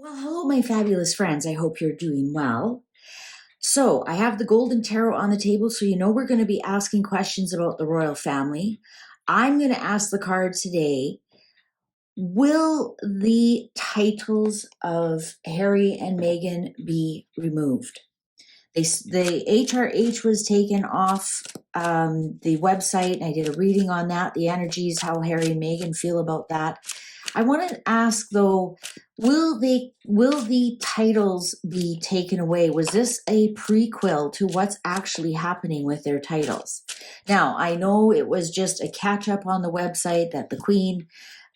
Well, hello, my fabulous friends. I hope you're doing well. So, I have the Golden Tarot on the table, so you know we're going to be asking questions about the royal family. I'm going to ask the card today, will the titles of Harry and Meghan be removed? The HRH was taken off the website. I did a reading on that, the energies, how Harry and Meghan feel about that. I want to ask though, will the titles be taken away? Was this a prequel to what's actually happening with their titles? Now, I know it was just a catch up on the website that the Queen,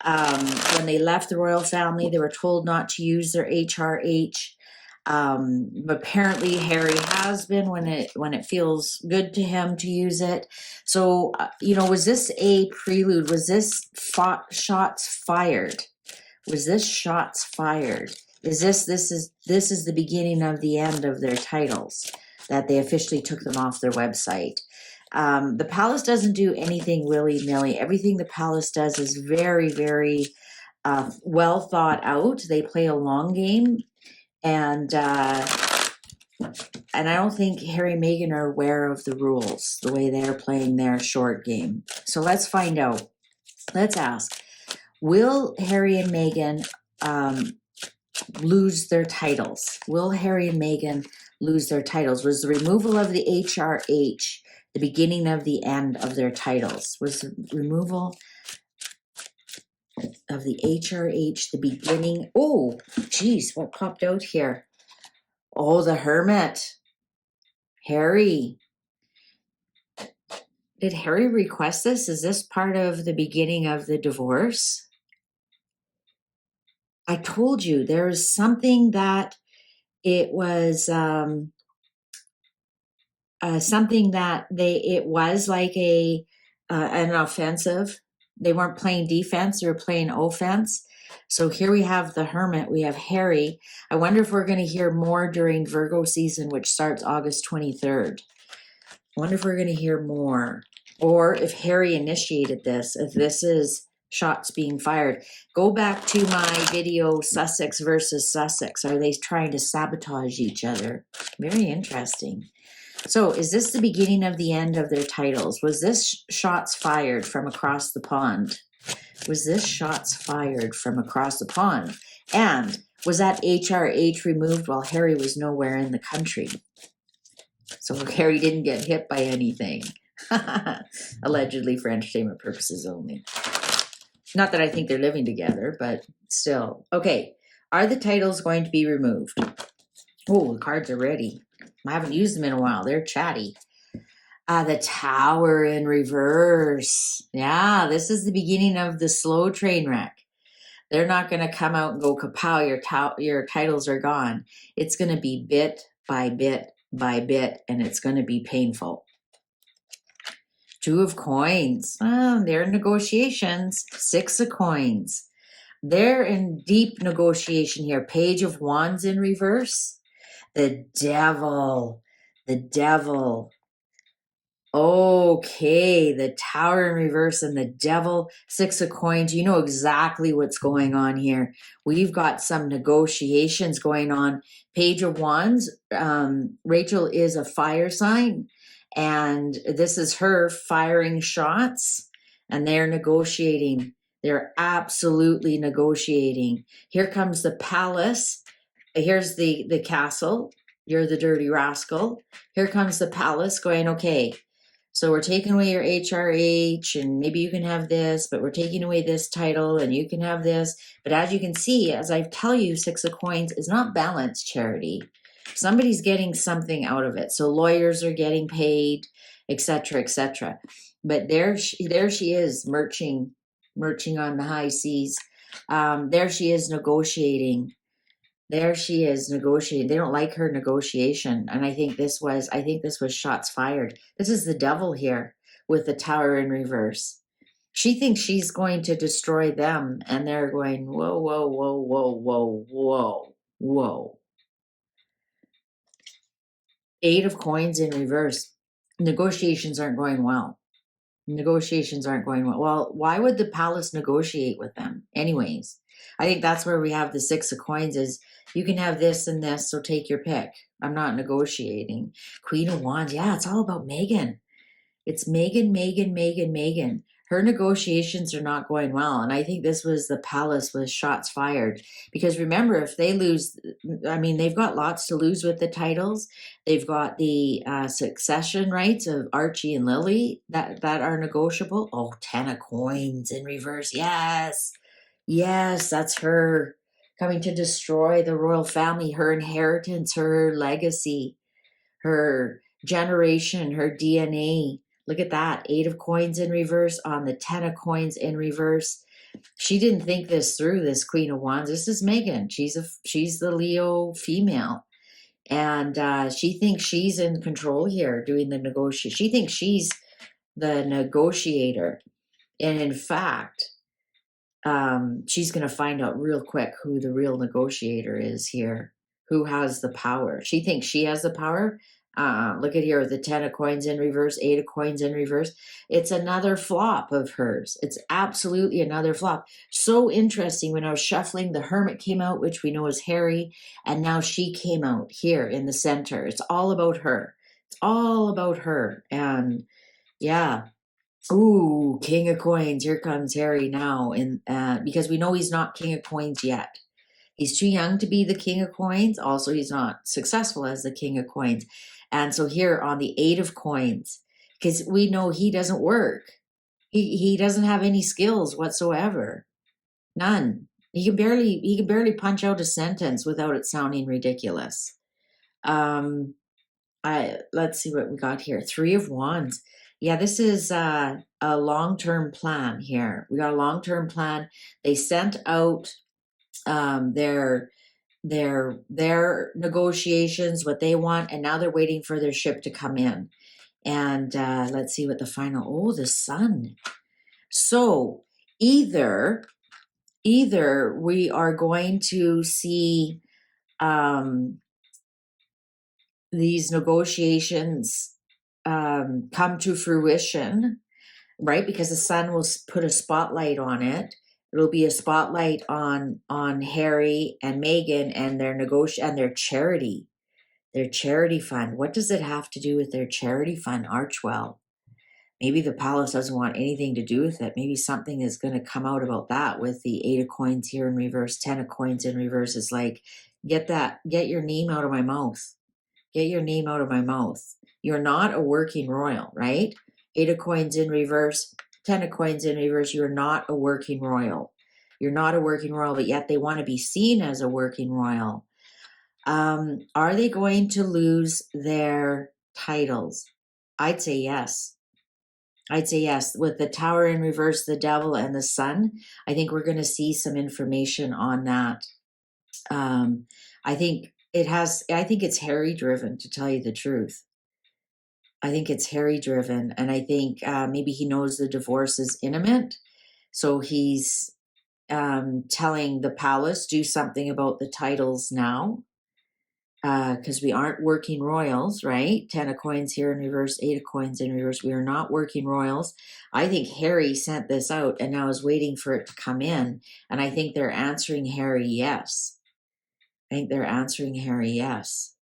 when they left the royal family, they were told not to use their HRH. Apparently Harry has been when it feels good to him to use it. So, was this a prelude? Was this shots fired? Was this shots fired? This is the beginning of the end of their titles, that they officially took them off their website. The palace doesn't do anything willy-nilly. Everything the palace does is very, very well thought out. They play a long game. And I don't think Harry and Meghan are aware of the rules, the way they're playing their short game. So let's find out. Let's ask, will Harry and Meghan lose their titles? Will Harry and Meghan lose their titles? Was the removal of the HRH the beginning of the end of their titles? Was the removal of the HRH the beginning? Oh, geez, what popped out here? Oh, the Hermit. Harry. Did Harry request this? Is this part of the beginning of the divorce? I told you there was something that it was something that it was like an offensive. They weren't playing defense, they were playing offense. So here we have the Hermit, we have Harry. I wonder if we're going to hear more during Virgo season, which starts August 23rd. I wonder if we're going to hear more, or if Harry initiated this, if this is shots being fired. Go back to my video, Sussex versus Sussex. Are they trying to sabotage each other? Very interesting. So is this the beginning of the end of their titles? Was this shots fired from across the pond? Was this shots fired from across the pond? And was that HRH removed while Harry was nowhere in the country? So Harry didn't get hit by anything. Allegedly for entertainment purposes only. Not that I think they're living together, but still. Okay, are the titles going to be removed? Oh, the cards are ready. I haven't used them in a while. They're chatty. The Tower in reverse. Yeah, this is the beginning of the slow train wreck. They're not going to come out and go kapow, your titles are gone. It's going to be bit by bit by bit, and it's going to be painful. Two of Coins. Oh, they're in negotiations. Six of Coins. They're in deep negotiation here. Page of Wands in reverse. The Devil. The Devil. Okay, the Tower in reverse and the Devil, Six of Coins. You know exactly what's going on here. We've got some negotiations going on. Page of Wands, Rachel is a fire sign, and this is her firing shots, and they're negotiating. They're absolutely negotiating. Here comes the palace. Here's the castle. You're the dirty rascal. Here comes the palace going, okay, so we're taking away your HRH, and maybe you can have this, but we're taking away this title, and you can have this. But as you can see, as I tell you, Six of Coins is not balanced charity. Somebody's getting something out of it. So lawyers are getting paid, etc., etc. But there she is, merching on the high seas. There she is negotiating. There she is negotiating. They don't like her negotiation. And I think this was shots fired. This is the Devil here with the Tower in reverse. She thinks she's going to destroy them, and they're going, whoa, whoa, whoa, whoa, whoa, whoa, whoa. Eight of Coins in reverse. Negotiations aren't going well. Negotiations aren't going well. Well, why would the palace negotiate with them anyways? I think that's where we have the Six of Coins is you can have this and this, so take your pick. I'm not negotiating. Queen of Wands, yeah, it's all about Meghan. It's Meghan, Meghan, Meghan, Meghan. Her negotiations are not going well. And I think this was the palace with shots fired. Because remember, if they lose, I mean, they've got lots to lose with the titles. They've got the succession rights of Archie and Lily that are negotiable. Oh, 10 of Coins in reverse. Yes. Yes, that's her coming to destroy the royal family, her inheritance, her legacy, her generation, her DNA. Look at that. 8 of Coins in reverse on the 10 of Coins in reverse. She didn't think this through, this Queen of Wands. This is Meghan. She's the Leo female. And she thinks she's in control here doing the negotiation. She thinks she's the negotiator. And in fact, she's going to find out real quick who the real negotiator is here, who has the power. She thinks she has the power. Look at here, the 10 of Coins in reverse, 8 of Coins in reverse. It's another flop of hers. It's absolutely another flop. So interesting. When I was shuffling, the Hermit came out, which we know is Harry, and now she came out here in the center. It's all about her. It's all about her. And yeah. Ooh, King of Coins. Here comes Harry now. And because we know he's not King of Coins yet. He's too young to be the King of Coins. Also, he's not successful as the King of Coins. And so here on the 8 of Coins, because we know he doesn't work. He doesn't have any skills whatsoever. None. He can barely punch out a sentence without it sounding ridiculous. Let's see what we got here. 3 of Wands. Yeah, this is a long-term plan here. We got a long-term plan. They sent out their negotiations, what they want, and now they're waiting for their ship to come in. And let's see what the final. Oh, the Sun. So either we are going to see these negotiations come to fruition, right? Because the Sun will put a spotlight on it. It'll be a spotlight on Harry and Meghan and their charity fund. What does it have to do with their charity fund, Archwell? Maybe the palace doesn't want anything to do with it. Maybe something is going to come out about that with the 8 of Coins here in reverse, 10 of Coins in reverse. It's like, get your name out of my mouth. Get your name out of my mouth. You're not a working royal, right? 8 of Coins in reverse, 10 of Coins in reverse. You're not a working royal. You're not a working royal, but yet they want to be seen as a working royal. Are they going to lose their titles? I'd say yes. I'd say yes. With the Tower in reverse, the Devil, and the Sun, I think we're going to see some information on that. I think it's Harry driven, to tell you the truth. I think it's Harry driven. And I think maybe he knows the divorce is imminent. So he's telling the palace, do something about the titles now. Because we aren't working royals, right? 10 of Coins here in reverse, 8 of Coins in reverse. We are not working royals. I think Harry sent this out and now is waiting for it to come in. And I think they're answering Harry yes. I think they're answering Harry yes.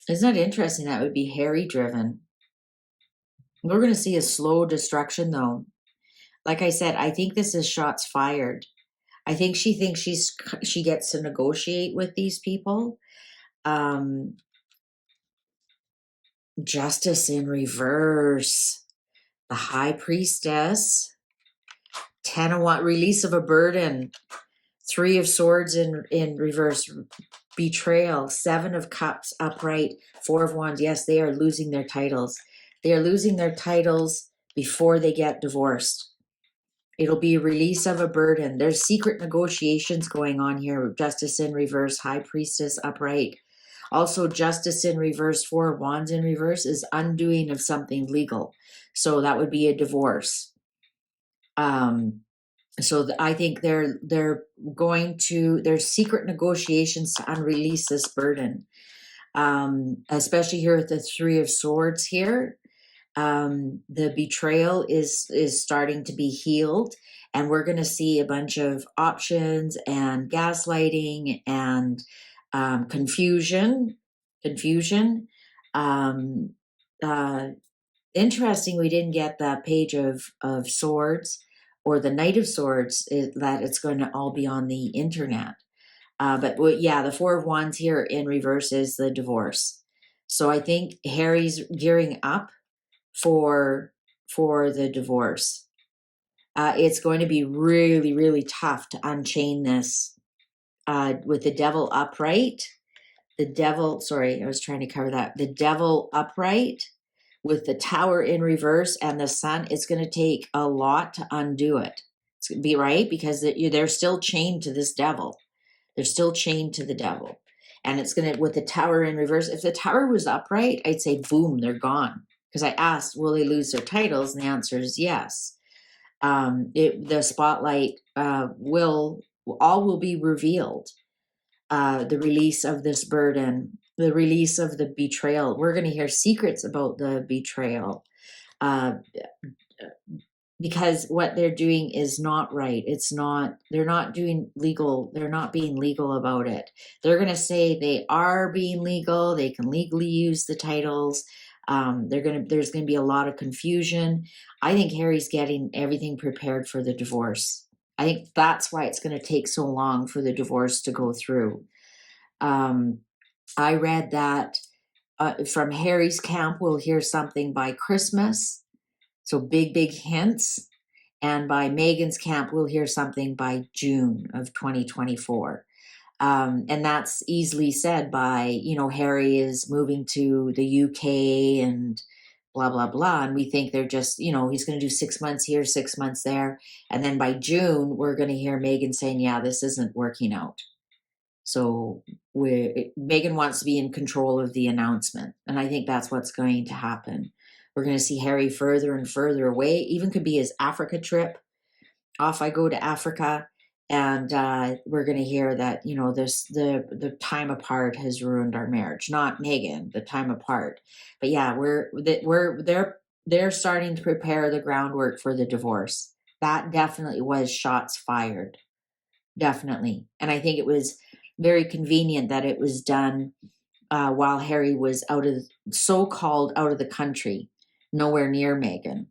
Isn't that interesting? That would be Harry driven. We're going to see a slow destruction though. Like I said, I think this is shots fired. I think she thinks she gets to negotiate with these people. Justice in reverse. The High Priestess. 10 of Wands, release of a burden. 3 of Swords in reverse. Betrayal. 7 of Cups upright. 4 of Wands. Yes, they are losing their titles. They are losing their titles before they get divorced. It'll be a release of a burden. There's secret negotiations going on here. Justice in reverse, High Priestess upright. Also, Justice in reverse, 4 of Wands in reverse is undoing of something legal. So that would be a divorce. I think there's secret negotiations to unrelease this burden. Especially here with the 3 of Swords here. The betrayal is starting to be healed, And we're going to see a bunch of options and gaslighting and confusion. Um, Interesting, we didn't get the page of swords or the knight of swords, that it's going to all be on the internet. But yeah, the Four of Wands here in reverse is the divorce. So I think Harry's gearing up for the divorce. It's going to be really, really tough to unchain this with the devil upright. The devil, sorry, I was trying to cover that. The devil upright with the tower in reverse and the sun. It's going to take a lot to undo it. It's going to be right because they're still chained to this devil. They're still chained to the devil. And it's going to, with the tower in reverse, if the tower was upright, I'd say, boom, they're gone. Because I asked, will they lose their titles? And the answer is yes. The spotlight will be revealed. The release of this burden, the release of the betrayal. We're going to hear secrets about the betrayal. Because what they're doing is not right. They're not being legal about it. They're going to say they are being legal. They can legally use the titles. There's going to be a lot of confusion. I think Harry's getting everything prepared for the divorce. I think that's why it's going to take so long for the divorce to go through. I read that from Harry's camp, we'll hear something by Christmas. So big hints. And by Meghan's camp, we'll hear something by June of 2024. And that's easily said by, Harry is moving to the UK and blah, blah, blah. And we think they're just, he's going to do 6 months here, 6 months there. And then by June, we're going to hear Meghan saying, yeah, this isn't working out. So Meghan wants to be in control of the announcement. And I think that's what's going to happen. We're going to see Harry further and further away. Even could be his Africa trip. Off I go to Africa. And we're going to hear that, the time apart has ruined our marriage. Not Meghan, the time apart. But yeah, they're starting to prepare the groundwork for the divorce. That definitely was shots fired. Definitely. And I think it was very convenient that it was done while Harry was so-called out of the country, nowhere near Meghan.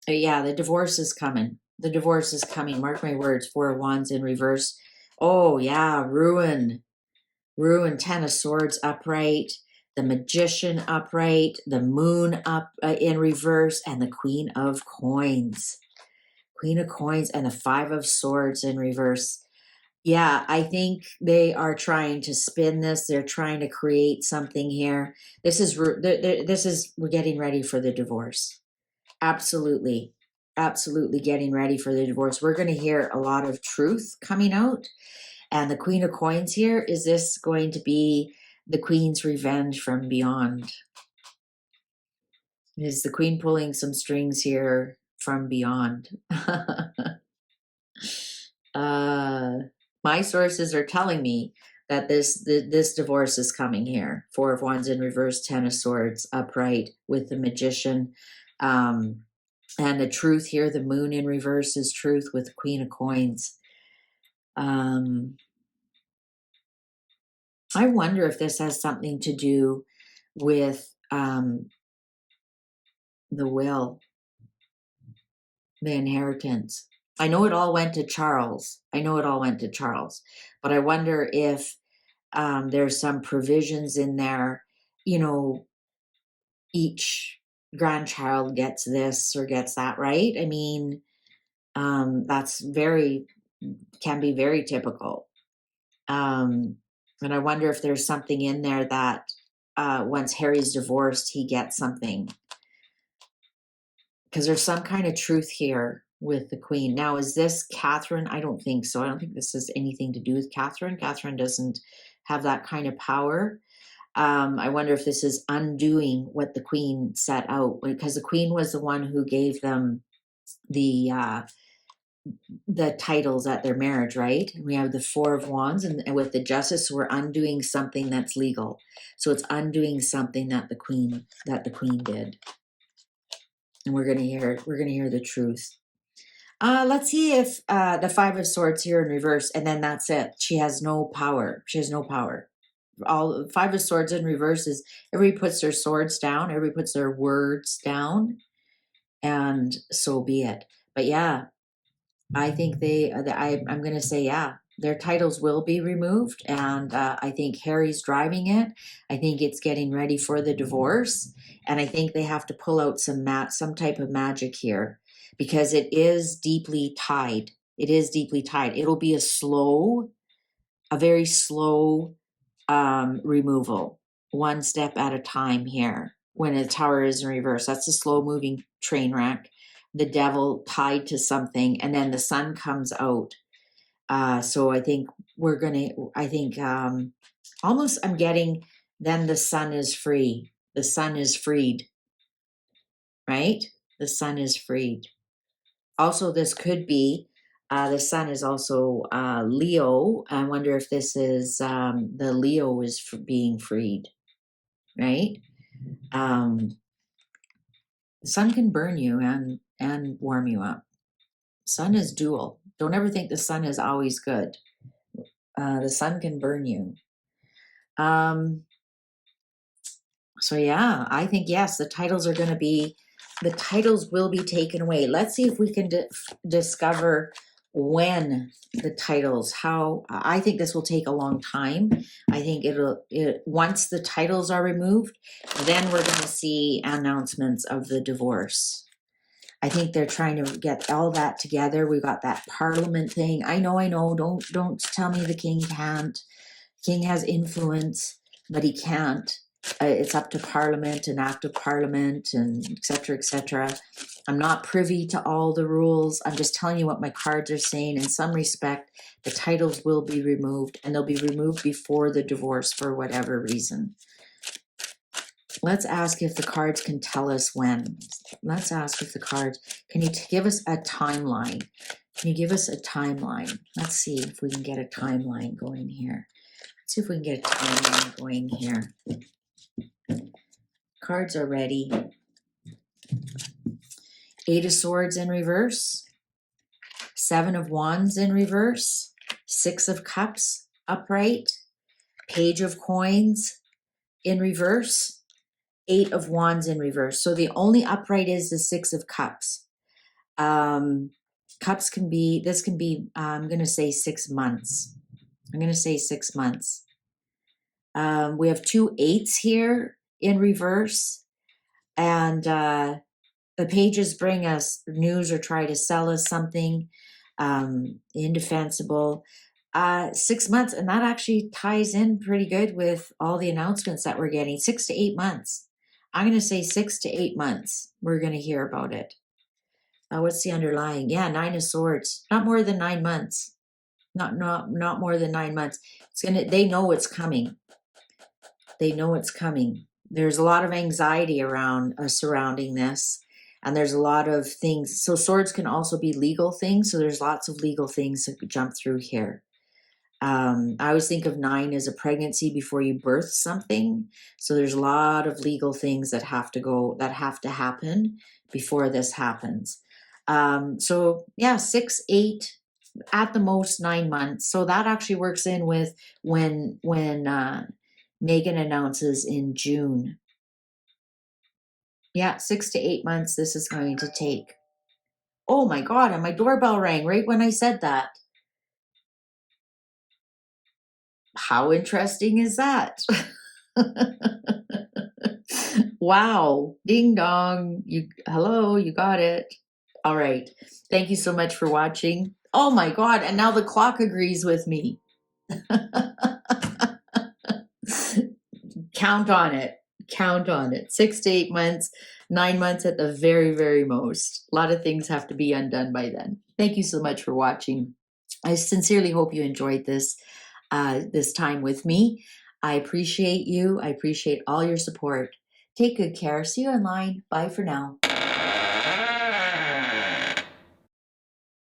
Yeah, the divorce is coming. The divorce is coming. Mark my words. Four of Wands in reverse. Oh yeah, ruin, 10 of Swords upright, the Magician upright, the Moon up in reverse, and the Queen of Coins. Queen of Coins and the Five of Swords in reverse. Yeah, I think they are trying to spin this. They're trying to create something here. We're getting ready for the divorce. Absolutely getting ready for the divorce. We're going to hear a lot of truth coming out. And the Queen of Coins here, is this going to be the Queen's revenge from beyond? Is the Queen pulling some strings here from beyond? My sources are telling me that this divorce is coming here. Four of Wands in reverse, 10 of Swords upright with the Magician. And the truth here, the Moon in reverse is truth with Queen of Coins. I wonder if this has something to do with the will, the inheritance. I know it all went to Charles. But I wonder if there's some provisions in there, each grandchild gets this or gets that, right? I mean, that's can be very typical. And I wonder if there's something in there that once Harry's divorced, he gets something. Because there's some kind of truth here with the Queen. Now, is this Catherine? I don't think so. I don't think this has anything to do with Catherine. Catherine doesn't have that kind of power. I wonder if this is undoing what the Queen set out, because the Queen was the one who gave them the titles at their marriage, right? We have the Four of Wands, and with the Justice, we're undoing something that's legal. So it's undoing something that the Queen did. And we're gonna hear the truth. Let's see if the Five of Swords here in reverse, and then that's it. She has no power. She has no power. All Five of Swords in reverse is everybody puts their swords down, everybody puts their words down, and so be it. But yeah, I think I'm going to say, yeah, their titles will be removed. And I think Harry's driving it. I think it's getting ready for the divorce. And I think they have to pull out some type of magic here because it is deeply tied. It is deeply tied. It'll be a very slow removal, one step at a time here when the Tower is in reverse. That's a slow moving train wreck. The devil tied to something, and then the sun comes out. So I think almost I'm getting, then the sun is free. The sun is freed, right? The sun is freed. Also, this could be, the sun is also Leo. I wonder if this is the Leo is being freed, right? The sun can burn you and warm you up. Sun is dual. Don't ever think the sun is always good. The sun can burn you. So yeah, I think yes, the titles will be taken away. Let's see if we can discover when the titles, I think this will take a long time. I think once the titles are removed, then we're going to see announcements of the divorce. I think they're trying to get all that together. We got that parliament thing. I know. Don't tell me the king can't. King has influence, but he can't. It's up to Parliament and act of Parliament and etc. etc. I'm not privy to all the rules. I'm just telling you what my cards are saying. In some respect, the titles will be removed, and they'll be removed before the divorce for whatever reason. Let's ask if the cards can tell us when. Let's ask if the cards, can you give us a timeline? Can you give us a timeline? Let's see if we can get a timeline going here. Let's see if we can get a timeline going here. Cards are ready. Eight of Swords in reverse. Seven of Wands in reverse. Six of Cups upright. Page of Coins in reverse. Eight of Wands in reverse. So the only upright is the Six of Cups. Cups can be, I'm going to say 6 months. I'm going to say 6 months. We have two eights here in reverse, and the pages bring us news or try to sell us something indefensible. 6 months, and that actually ties in pretty good with all the announcements that we're getting. 6 to 8 months. I'm going to say 6 to 8 months. We're going to hear about it. What's the underlying? Yeah, Nine of Swords. Not more than 9 months. Not more than 9 months. They know it's coming. They know it's coming. There's a lot of anxiety around surrounding this, and there's a lot of things. So swords can also be legal things. So there's lots of legal things to jump through here. I always think of 9 as a pregnancy before you birth something. So there's a lot of legal things that have to happen before this happens. So yeah, 6, 8, at the most 9 months. So that actually works in with when Meghan announces in June. Yeah, 6 to 8 months this is going to take. Oh my God, and my doorbell rang right when I said that. How interesting is that? Wow. Ding dong. Hello, you got it. All right. Thank you so much for watching. Oh my God, and now the clock agrees with me. Count on it. Count on it. 6 to 8 months, 9 months at the very, very most. A lot of things have to be undone by then. Thank you so much for watching. I sincerely hope you enjoyed this time with me. I appreciate you. I appreciate all your support. Take good care. See you online. Bye for now.